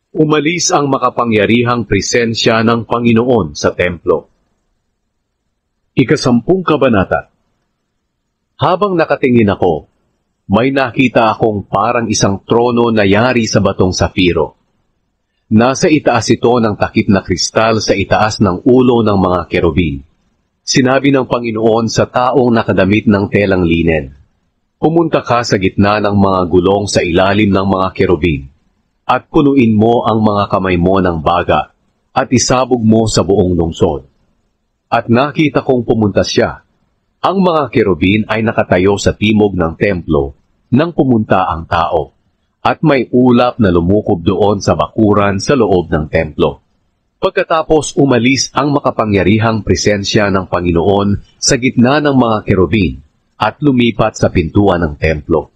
Umalis ang makapangyarihang presensya ng Panginoon sa templo. Ika-10 kabanata. Habang nakatingin ako, may nakita akong parang isang trono na yari sa batong safiro. Nasa itaas ito ng takip na kristal sa itaas ng ulo ng mga kerubin. Sinabi ng Panginoon sa taong nakadamit ng telang linen, "Pumunta ka sa gitna ng mga gulong sa ilalim ng mga kerubin, at punuin mo ang mga kamay mo ng baga, at isabog mo sa buong lungsod." At nakita kong pumunta siya. Ang mga kerubin ay nakatayo sa timog ng templo nang pumunta ang tao, at may ulap na lumukob doon sa bakuran sa loob ng templo. Pagkatapos umalis ang makapangyarihang presensya ng Panginoon sa gitna ng mga kerubin at lumipat sa pintuan ng templo.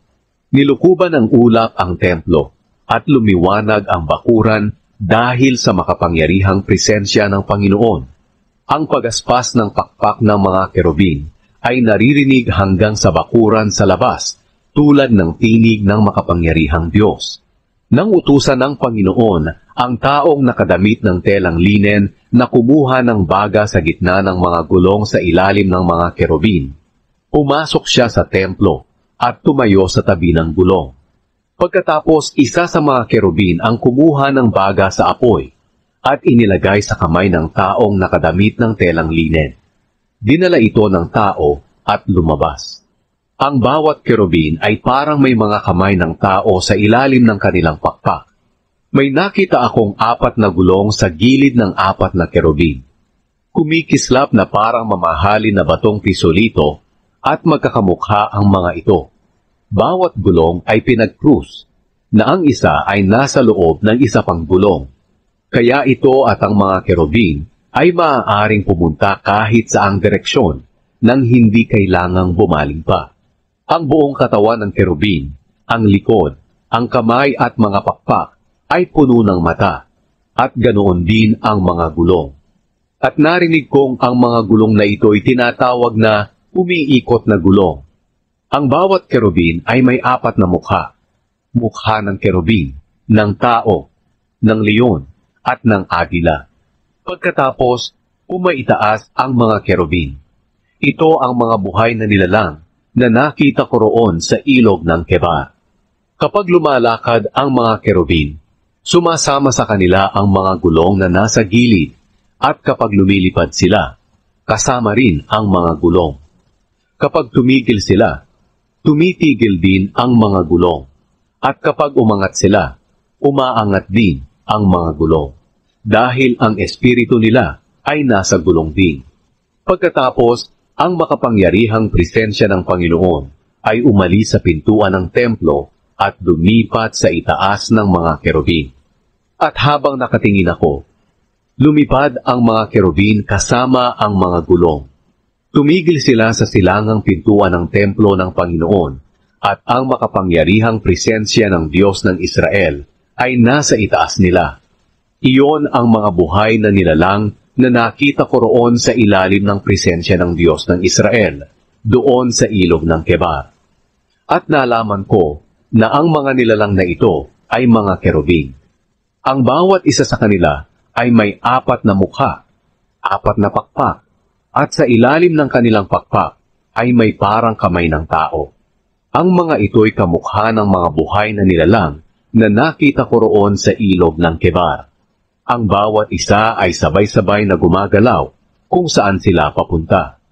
Nilukuban ng ulap ang templo at lumiwanag ang bakuran dahil sa makapangyarihang presensya ng Panginoon. Ang pagaspas ng pakpak ng mga kerubin ay naririnig hanggang sa bakuran sa labas, tulad ng tinig ng makapangyarihang Diyos. Nang utusan ng Panginoon ang taong nakadamit ng telang linen na kumuha ng baga sa gitna ng mga gulong sa ilalim ng mga kerubin, pumasok siya sa templo at tumayo sa tabi ng gulong. Pagkatapos, isa sa mga kerubin ang kumuha ng baga sa apoy at inilagay sa kamay ng taong nakadamit ng telang linen. Dinala ito ng tao at lumabas. Ang bawat kerubin ay parang may mga kamay ng tao sa ilalim ng kanilang pakpak. May nakita akong 4 na gulong sa gilid ng 4 na kerubin. Kumikislap na parang mamahalin na batong pisolito at magkakamukha ang mga ito. Bawat gulong ay pinag-krus, na ang isa ay nasa loob ng isa pang gulong. Kaya ito at ang mga kerubin ay maaaring pumunta kahit saang direksyon nang hindi kailangang bumaling pa. Ang buong katawan ng kerubin, ang likod, ang kamay at mga pakpak ay puno ng mata, at ganoon din ang mga gulong. At narinig kong ang mga gulong na ito ay tinatawag na umiikot na gulong. Ang bawat kerubin ay may 4 na mukha. Mukha ng kerubin, ng tao, ng leon, at ng agila. Pagkatapos, umaitaas ang mga kerubin. Ito ang mga buhay na nilalang na nakita ko roon sa ilog ng Kebar. Kapag lumalakad ang mga kerubin, sumasama sa kanila ang mga gulong na nasa gilid, at kapag lumilipad sila, kasama rin ang mga gulong. Kapag tumigil sila, tumitigil din ang mga gulong, at kapag umangat sila, umaangat din ang mga gulong, dahil ang espiritu nila ay nasa gulong din. Pagkatapos, ang makapangyarihang presensya ng Panginoon ay umalis sa pintuan ng templo at lumipat sa itaas ng mga kerubin. At habang nakatingin ako, lumipad ang mga kerubin kasama ang mga gulong. Tumigil sila sa silangang pintuan ng templo ng Panginoon, at ang makapangyarihang presensya ng Diyos ng Israel ay nasa itaas nila. Iyon ang mga buhay na nilalang na nakita ko roon sa ilalim ng presensya ng Diyos ng Israel, doon sa ilog ng Kebar. At nalaman ko na ang mga nilalang na ito ay mga kerubin. Ang bawat isa sa kanila ay may 4 na mukha, 4 na pakpak, at sa ilalim ng kanilang pakpak ay may parang kamay ng tao. Ang mga ito'y kamukha ng mga buhay na nilalang na nakita ko roon sa ilog ng Kebar. Ang bawat isa ay sabay-sabay na gumagalaw kung saan sila papunta.